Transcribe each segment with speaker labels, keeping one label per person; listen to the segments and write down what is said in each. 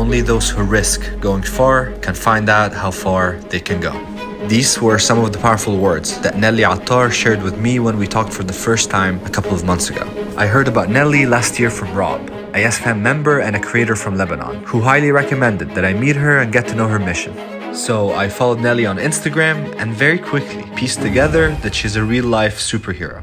Speaker 1: only those who risk going far can find out how far they can go. These were some of the powerful words that Nelly Attar shared with me when we talked for the first time a couple of months ago. I heard about Nelly last year from Rob, a YesFam member and a creator from Lebanon, who highly recommended that I meet her and get to know her mission. So I followed Nelly on Instagram and very quickly pieced together that she's a real-life superhero.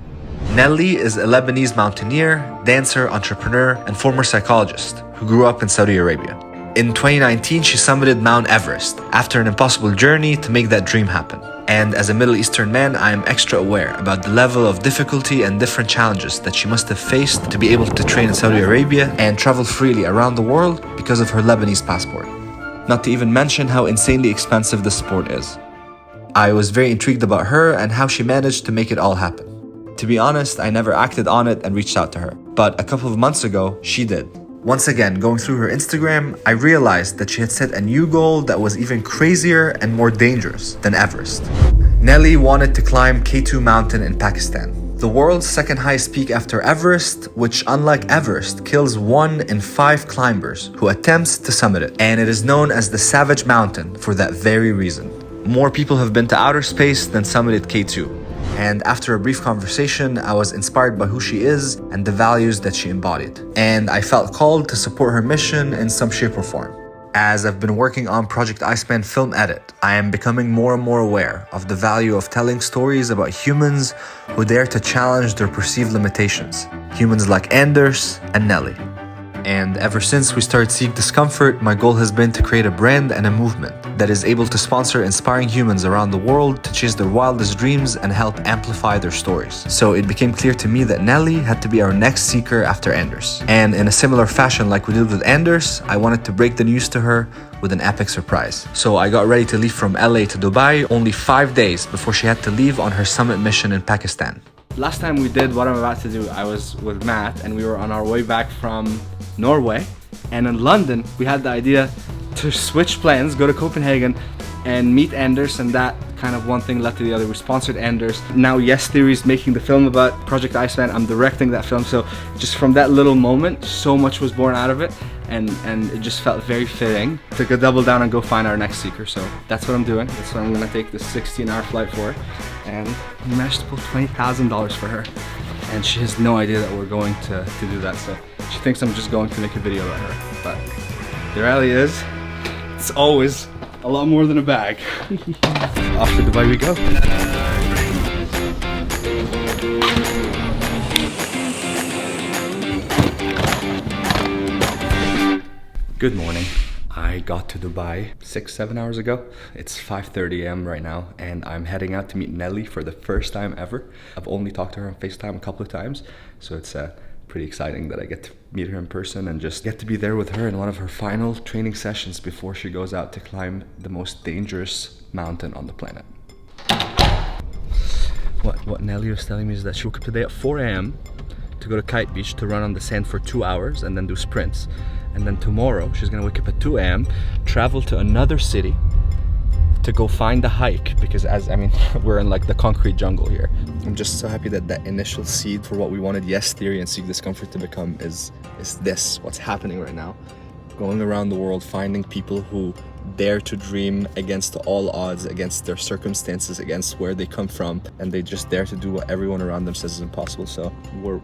Speaker 1: Nelly is a Lebanese mountaineer, dancer, entrepreneur, and former psychologist who grew up in Saudi Arabia. In 2019, she summited Mount Everest after an impossible journey to make that dream happen. And as a Middle Eastern man, I am extra aware about the level of difficulty and different challenges that she must have faced to be able to train in Saudi Arabia and travel freely around the world because of her Lebanese passport. Not to even mention how insanely expensive the sport is. I was very intrigued about her and how she managed to make it all happen. To be honest, I never acted on it and reached out to her. But a couple of months ago, she did. Once again, going through her Instagram, I realized that she had set a new goal that was even crazier and more dangerous than Everest. Nelly wanted to climb K2 mountain in Pakistan, the world's second highest peak after Everest, which unlike Everest, kills 1 in 5 climbers who attempts to summit it. And it is known as the Savage Mountain for that very reason. More people have been to outer space than summited K2. And after a brief conversation, I was inspired by who she is and the values that she embodied. And I felt called to support her mission in some shape or form. As I've been working on Project Iceman Film Edit, I am becoming more and more aware of the value of telling stories about humans who dare to challenge their perceived limitations. Humans like Anders and Nelly. And ever since we started Seek Discomfort, my goal has been to create a brand and a movement that is able to sponsor inspiring humans around the world to chase their wildest dreams and help amplify their stories. So it became clear to me that Nelly had to be our next seeker after Anders. And in a similar fashion like we did with Anders, I wanted to break the news to her with an epic surprise. So I got ready to leave from LA to Dubai only 5 days before she had to leave on her summit mission in Pakistan.
Speaker 2: Last time we did what I'm about to do, I was with Matt and we were on our way back from Norway, and in London we had the idea to switch plans, go to Copenhagen and meet Anders, and that kind of one thing led to the other. We sponsored Anders. Now Yes Theory is making the film about Project Iceman. I'm directing that film, so just from that little moment so much was born out of it, and it just felt very fitting to go double down and go find our next seeker. So that's what I'm doing. That's what I'm gonna take this 16-hour flight for, and we managed to pull $20,000 for her, and she has no idea that we're going to do that. So she thinks I'm just going to make a video about her, but the reality is it's always a lot more than a bag. Off to Dubai we go. Good morning. I got to Dubai 6-7 hours ago. It's 5:30 a.m. right now, and I'm heading out to meet Nelly for the first time ever. I've only talked to her on FaceTime a couple of times, so it's pretty exciting that I get to meet her in person and just get to be there with her in one of her final training sessions before she goes out to climb the most dangerous mountain on the planet. What Nelly was telling me is that she woke up today at 4 a.m. to go to Kite Beach to run on the sand for 2 hours and then do sprints. And then tomorrow she's gonna wake up at 2 a.m., travel to another city to go find the hike, because we're in like the concrete jungle here. I'm just so happy that that initial seed for what we wanted Yes Theory and Seek Discomfort to become is this, what's happening right now. Going around the world, finding people who dare to dream against all odds, against their circumstances, against where they come from, and they just dare to do what everyone around them says is impossible. So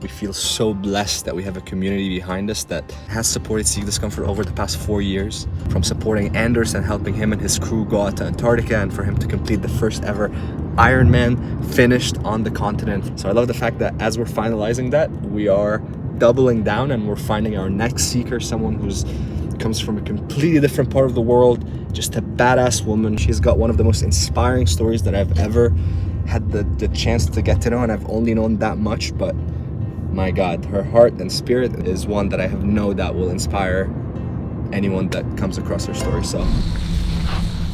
Speaker 2: we feel so blessed that we have a community behind us that has supported Seek Discomfort over the past 4 years, from supporting Anders and helping him and his crew go out to Antarctica, and for him to complete the first ever Ironman finished on the continent. So I love the fact that as we're finalizing that, we are doubling down and we're finding our next seeker, someone who's comes from a completely different part of the world, just a badass woman. She's got one of the most inspiring stories that I've ever had the chance to get to know, and I've only known that much, but my God, her heart and spirit is one that I have no doubt will inspire anyone that comes across her story. So,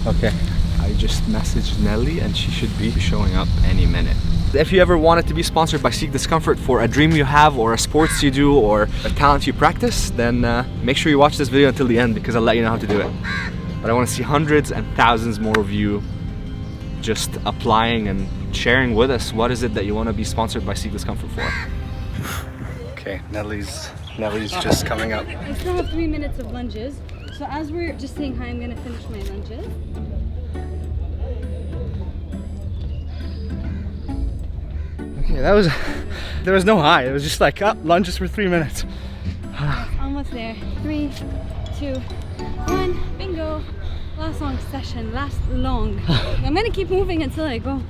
Speaker 2: okay, I just messaged Nelly and she should be showing up any minute. If you ever wanted to be sponsored by Seek Discomfort for a dream you have, or a sports you do, or a talent you practice, then make sure you watch this video until the end, because I'll let you know how to do it. But I want to see hundreds and thousands more of you just applying and sharing with us what is it that you want to be sponsored by Seek Discomfort for. Okay, Nelly's just coming up.
Speaker 3: I still have 3 minutes of lunges, So as we're just saying hi, I'm gonna finish my lunches.
Speaker 2: Okay, there was no hi. It was just like, lunches for 3 minutes.
Speaker 3: Almost there. 3, 2, 1, bingo. Last long session, last long. I'm gonna keep moving until I go.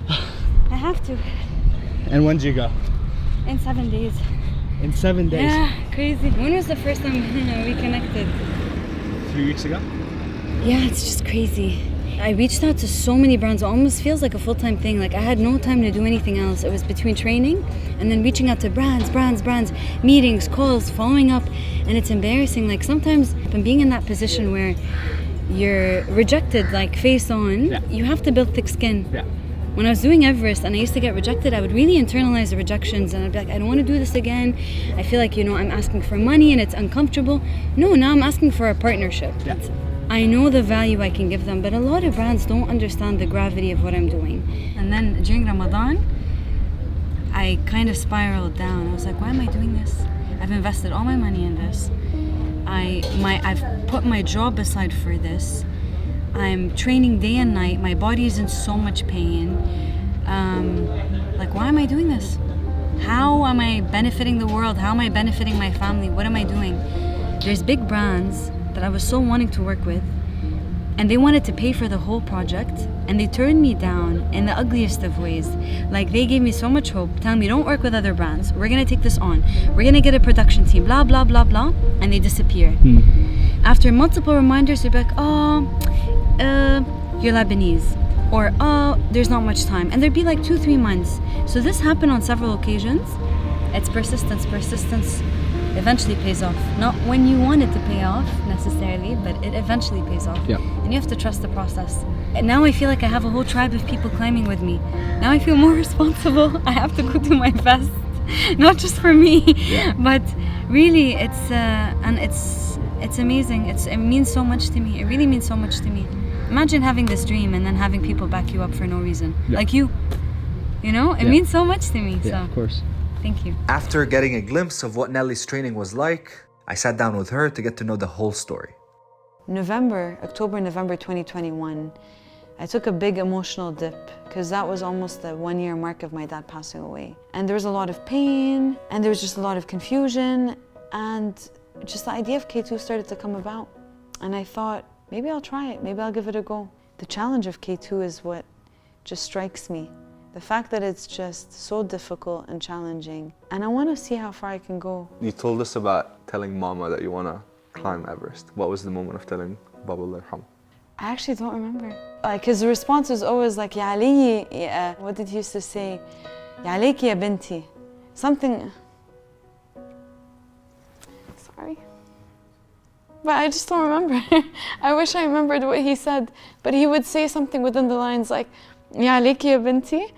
Speaker 3: I have to.
Speaker 2: And when do you go?
Speaker 3: In 7 days.
Speaker 2: In 7 days?
Speaker 3: Yeah, crazy. When was the first time we connected?
Speaker 2: 3 weeks ago?
Speaker 3: Yeah, it's just crazy. I reached out to so many brands. It almost feels like a full-time thing. Like I had no time to do anything else. It was between training and then reaching out to brands, meetings, calls, following up. And it's embarrassing. Like sometimes from being in that position where you're rejected, like face on, you have to build thick skin.
Speaker 2: Yeah.
Speaker 3: When I was doing Everest and I used to get rejected, I would really internalize the rejections and I'd be like, I don't want to do this again. I feel like, I'm asking for money and it's uncomfortable. No, now I'm asking for a partnership.
Speaker 2: Yeah.
Speaker 3: I know the value I can give them, but a lot of brands don't understand the gravity of what I'm doing. And then during Ramadan, I kind of spiraled down. I was like, why am I doing this? I've invested all my money in this. I've put my job aside for this. I'm training day and night. My body is in so much pain. Like, why am I doing this? How am I benefiting the world? How am I benefiting my family? What am I doing? There's big brands that I was so wanting to work with, and they wanted to pay for the whole project, and they turned me down in the ugliest of ways. Like, they gave me so much hope, telling me, don't work with other brands. We're gonna take this on. We're gonna get a production team, blah, blah, blah, blah, and they disappear. After multiple reminders, they're like, you're Lebanese, or there's not much time, and there'd be like 2-3 months. So this happened on several occasions. It's persistence eventually pays off. Not when you want it to pay off necessarily, but it eventually pays off.
Speaker 2: Yeah.
Speaker 3: And you have to trust the process. And now I feel like I have a whole tribe of people climbing with me. Now I feel more responsible. I have to go do my best, not just for me, but really it's amazing. It means so much to me. It really means so much to me. Imagine having this dream and then having people back you up for no reason. Like you. It means so much to me.
Speaker 2: Yeah,
Speaker 3: so.
Speaker 2: of course.
Speaker 3: Thank you.
Speaker 1: After getting a glimpse of what Nelly's training was like, I sat down with her to get to know the whole story.
Speaker 4: October, November 2021, I took a big emotional dip because that was almost the 1-year mark of my dad passing away. And there was a lot of pain and there was just a lot of confusion, and just the idea of K2 started to come about. And I thought, maybe I'll try it, maybe I'll give it a go. The challenge of K2 is what just strikes me. The fact that it's just so difficult and challenging, and I want to see how far I can go.
Speaker 5: You told us about telling Mama that you want to climb Everest. What was the moment of telling Baba Allah yarham?
Speaker 4: I actually don't remember. Like, his response was always like, Ya Ali, what did he used to say? Ya alayki ya binti. Something. Sorry. But I just don't remember. I wish I remembered what he said, but he would say something within the lines like, Ya alayki ya binti.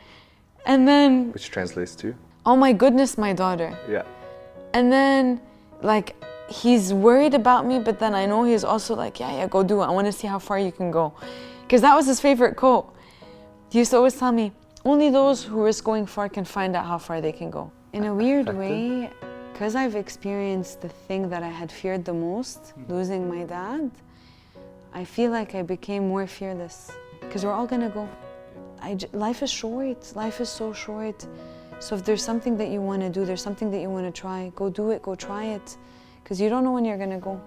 Speaker 4: And then,
Speaker 5: Which translates to?
Speaker 4: oh my goodness, my daughter.
Speaker 5: Yeah.
Speaker 4: And then, like, he's worried about me, but then I know he's also like, yeah, go do it. I want to see how far you can go. Because that was his favorite quote. He used to always tell me, only those who risk going far can find out how far they can go. In a weird way, because I've experienced the thing that I had feared the most, losing my dad, I feel like I became more fearless. Because we're all gonna go. Life is short. Life is so short. So if there's something that you want to do, there's something that you want to try, go do it, go try it. Because you don't know when you're going to go.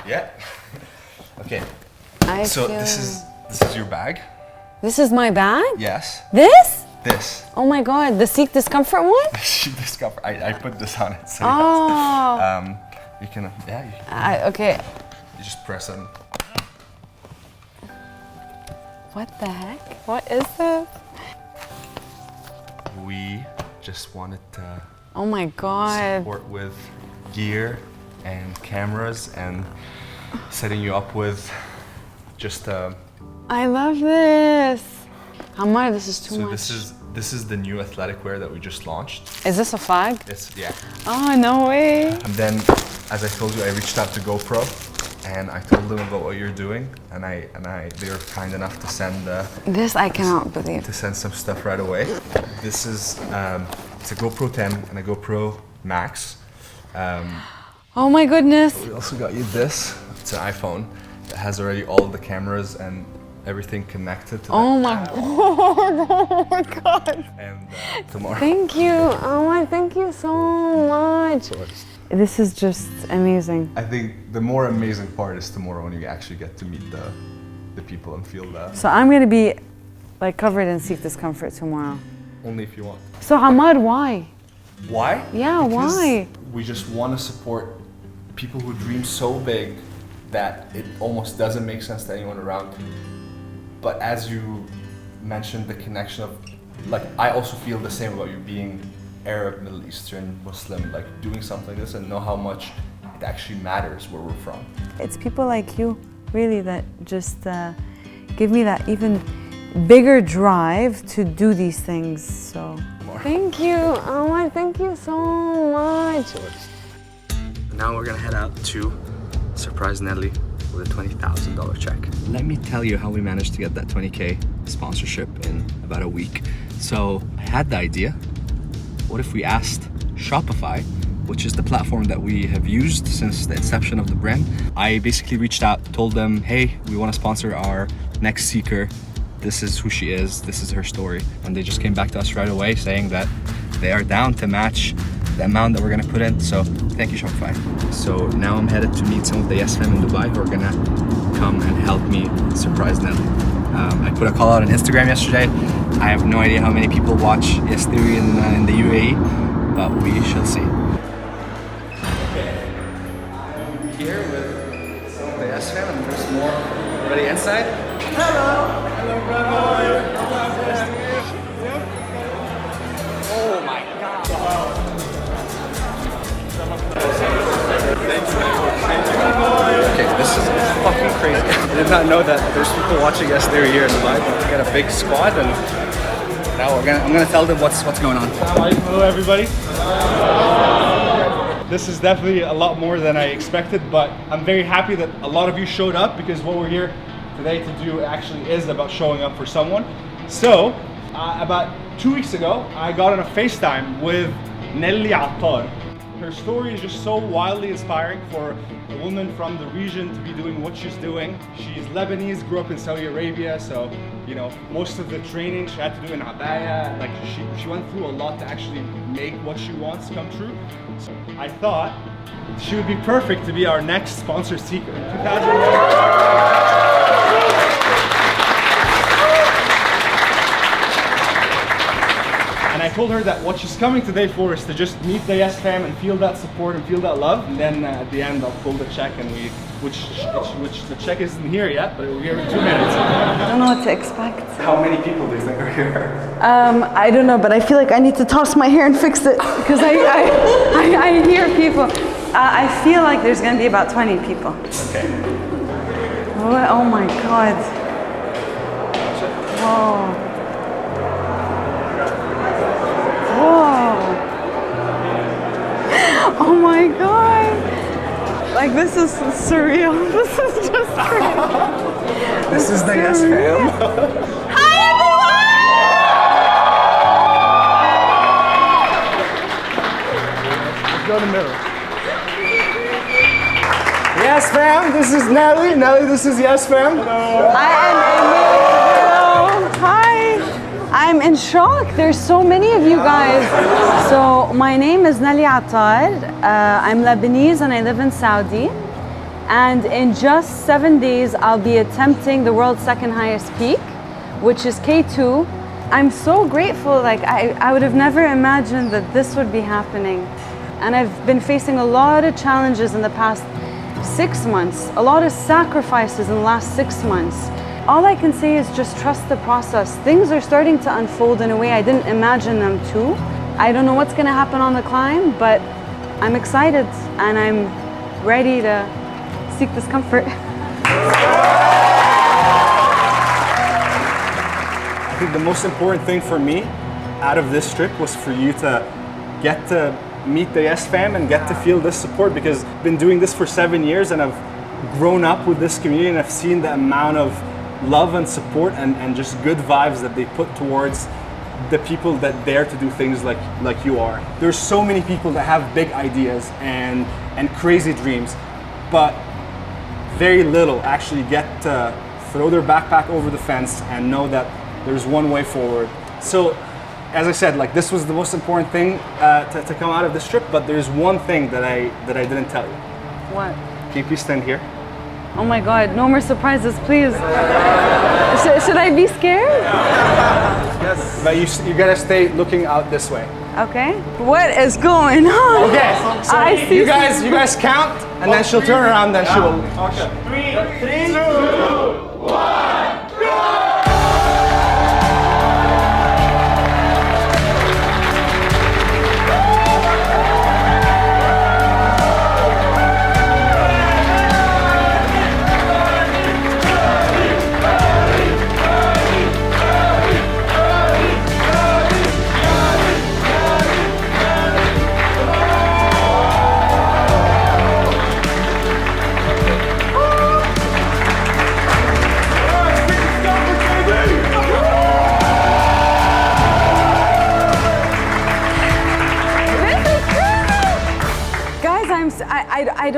Speaker 2: Yeah. Okay.
Speaker 4: This
Speaker 2: is your bag.
Speaker 4: This is my bag?
Speaker 2: Yes.
Speaker 4: This? Oh my God, the Seek Discomfort one?
Speaker 2: Discomfort. I put this on it. So
Speaker 4: Oh.
Speaker 2: You can,
Speaker 4: Okay.
Speaker 2: You just press it.
Speaker 4: What the heck? What is this?
Speaker 2: We just wanted to
Speaker 4: Oh my God.
Speaker 2: support with gear and cameras and setting you up with just
Speaker 4: I love this. Amar, this is too much.
Speaker 2: So this is the new athletic wear that we just launched.
Speaker 4: Is this a flag?
Speaker 2: Yeah.
Speaker 4: Oh, no way.
Speaker 2: And then, as I told you, I reached out to GoPro and I told them about what you're doing, and they were kind enough to send
Speaker 4: This I cannot believe.
Speaker 2: to send some stuff right away. This is it's a GoPro 10 and a GoPro Max.
Speaker 4: Oh my goodness.
Speaker 2: We also got you this. It's an iPhone that has already all of the cameras and everything connected to
Speaker 4: Oh my god. Oh my god.
Speaker 2: And tomorrow.
Speaker 4: Thank you. Oh my, thank you so much. This is just amazing.
Speaker 2: I think the more amazing part is tomorrow when you actually get to meet the people and feel that.
Speaker 4: So I'm gonna be like covered in Seek Discomfort tomorrow.
Speaker 2: Only if you want.
Speaker 4: So Hamad, why?
Speaker 2: Why?
Speaker 4: Yeah,
Speaker 2: Because
Speaker 4: why?
Speaker 2: we just want to support people who dream so big that it almost doesn't make sense to anyone around. But as you mentioned, the connection of, like, I also feel the same about you being Arab, Middle Eastern, Muslim, like doing something like this and know how much it actually matters where we're from.
Speaker 4: It's people like you, really, that just give me that even bigger drive to do these things. So thank you. Oh my, thank you so much.
Speaker 2: Now we're gonna head out to surprise Nelly with a $20,000 check. Let me tell you how we managed to get that 20K sponsorship in about a week. So I had the idea, what if we asked Shopify, which is the platform that we have used since the inception of the brand. I basically reached out, told them, hey, we want to sponsor our next seeker. This is who she is, this is her story. And they just came back to us right away saying that they are down to match the amount that we're gonna put in. So thank you, Shopify. So now I'm headed to meet some of the Yes Fam in Dubai who are gonna come and help me surprise Nelly. I put a call out on Instagram yesterday. I have no idea how many people watch Yes Theory in the UAE, but we shall see. Here with some of the Yes Fam, and there's more already inside. Hello! Hello, brother! Oh my god! Okay, this is fucking crazy. I did not know that there's people watching Yes Theory here in Dubai, but we got a big squad, and now I'm gonna tell them what's going on.
Speaker 6: Hello everybody. This is definitely a lot more than I expected, but I'm very happy that a lot of you showed up, because what we're here today to do actually is about showing up for someone. So, about 2 weeks ago, I got on a FaceTime with Nelly Attar. Her story is just so wildly inspiring for a woman from the region to be doing what she's doing. She's Lebanese, grew up in Saudi Arabia, so you know, most of the training she had to do in abaya. Like she went through a lot to actually make what she wants come true. So I thought she would be perfect to be our next sponsor seeker in 2020. And I told her that what she's coming today for is to just meet the Yes Fam and feel that support and feel that love. And then at the end, I'll pull the check, and which the check isn't here yet, but it will be here in 2 minutes.
Speaker 4: I don't know what to expect.
Speaker 6: How many people do you think are here?
Speaker 4: I don't know, but I feel like I need to toss my hair and fix it, because I hear people. I feel like there's going to be about 20 people.
Speaker 6: Okay.
Speaker 4: Oh my God. Whoa. Whoa. Oh my God. Like, this is surreal. This is just crazy.
Speaker 6: This is the Yes Fam.
Speaker 4: Hi everyone!
Speaker 6: Go in the middle. Yes Fam, this is Nelly. Nelly, this is Yes Fam. Hello.
Speaker 4: Hi. I'm in shock. There's so many of you guys. So my name is Nelly Attar. I'm Lebanese and I live in Saudi. And in just 7 days, I'll be attempting the world's second highest peak, which is K2. I'm so grateful. Like I would have never imagined that this would be happening. And I've been facing a lot of challenges in the past 6 months, a lot of sacrifices in the last 6 months. All I can say is just trust the process. Things are starting to unfold in a way I didn't imagine them to. I don't know what's gonna happen on the climb, but I'm excited and I'm ready to seek discomfort.
Speaker 6: I think the most important thing for me out of this trip was for you to get to meet the Yes Fam and get to feel this support, because I've been doing this for 7 years and I've grown up with this community and I've seen the amount of love and support and just good vibes that they put towards the people that dare to do things like you are. There's so many people that have big ideas and crazy dreams, but very little actually get to throw their backpack over the fence and know that there's one way forward. So, as I said, like this was the most important thing to come out of this trip, but there's one thing that I didn't tell you.
Speaker 4: What?
Speaker 6: Can you please stand here?
Speaker 4: Oh my God, no more surprises, please. Should I be scared?
Speaker 6: Yes. But you gotta stay looking out this way.
Speaker 4: Okay. What is going on?
Speaker 6: Okay, so
Speaker 4: I see
Speaker 6: you guys count, and then she'll turn around, then she will. Okay. 3, 2, 1, go!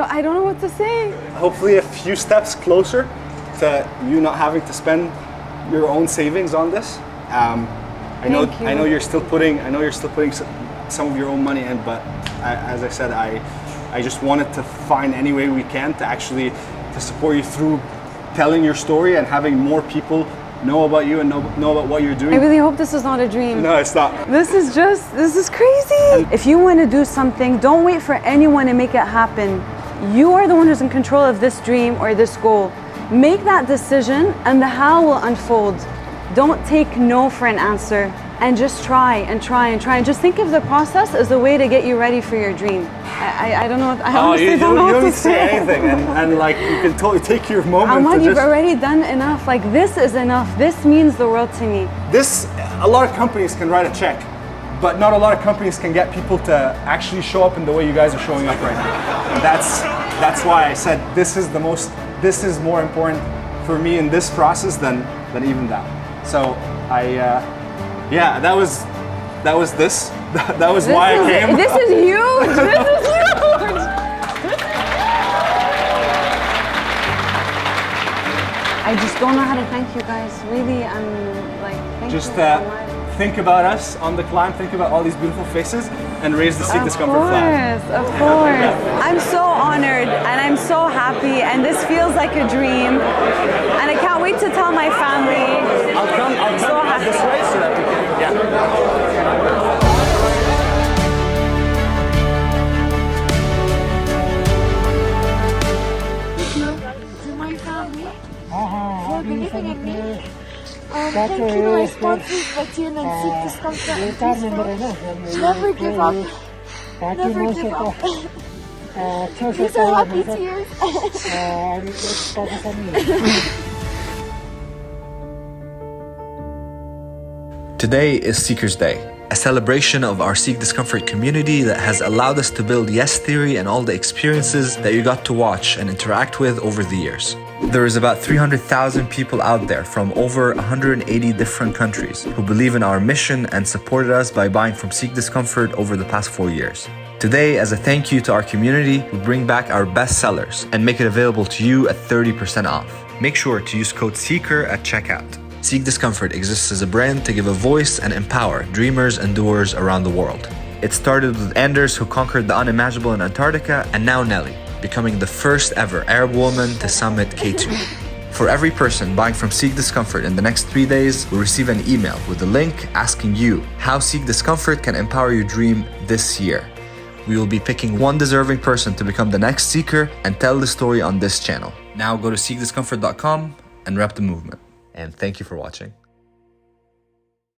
Speaker 4: I don't know what to say.
Speaker 6: Hopefully a few steps closer to you not having to spend your own savings on this. I know you're still putting some of your own money in, but as I said, I just wanted to find any way we can to actually to support you through telling your story and having more people know about you and know about what you're doing.
Speaker 4: I really hope this is not a dream.
Speaker 6: No, it's not.
Speaker 4: This is crazy. If you want to do something, don't wait for anyone to make it happen. You are the one who's in control of this dream or this goal. Make that decision and the how will unfold. Don't take no for an answer and just try and try and try. And just think of the process as a way to get you ready for your dream. I don't know. I honestly don't know what to say.
Speaker 6: You don't need to say anything, and like you can totally take your moment.
Speaker 4: Ahmad, you've already done enough. Like this is enough. This means the world to me.
Speaker 6: A lot of companies can write a check, but not a lot of companies can get people to actually show up in the way you guys are showing up right now. And that's why I said this is more important for me in this process than even that. So that was this. That was why I came.
Speaker 4: This is huge. This is huge. I just don't know how to thank you guys. Really, I'm like, thank you so much.
Speaker 6: Think about us on the climb, think about all these beautiful faces, and raise the Seek Discomfort flag.
Speaker 4: Of course. I'm so honored and I'm so happy, and this feels like a dream. And I can't wait to tell my family.
Speaker 6: I'll come this way so that we can,
Speaker 7: To my family for believing in me. Thank you to my sponsors, Batin and Seek Discomfort. Never give up. Never give up. These are happy tears.
Speaker 1: Today is Seekers Day, a celebration of our Seek Discomfort community that has allowed us to build Yes Theory and all the experiences that you got to watch and interact with over the years. There is about 300,000 people out there from over 180 different countries who believe in our mission and supported us by buying from Seek Discomfort over the past 4 years. Today, as a thank you to our community, we bring back our best sellers and make it available to you at 30% off. Make sure to use code SEEKER at checkout. Seek Discomfort exists as a brand to give a voice and empower dreamers and doers around the world. It started with Anders, who conquered the unimaginable in Antarctica, and now Nelly, becoming the first ever Arab woman to summit K2. For every person buying from Seek Discomfort in the next 3 days, we'll receive an email with a link asking you how Seek Discomfort can empower your dream this year. We will be picking one deserving person to become the next seeker and tell the story on this channel. Now go to seekdiscomfort.com and rep the movement. And thank you for watching.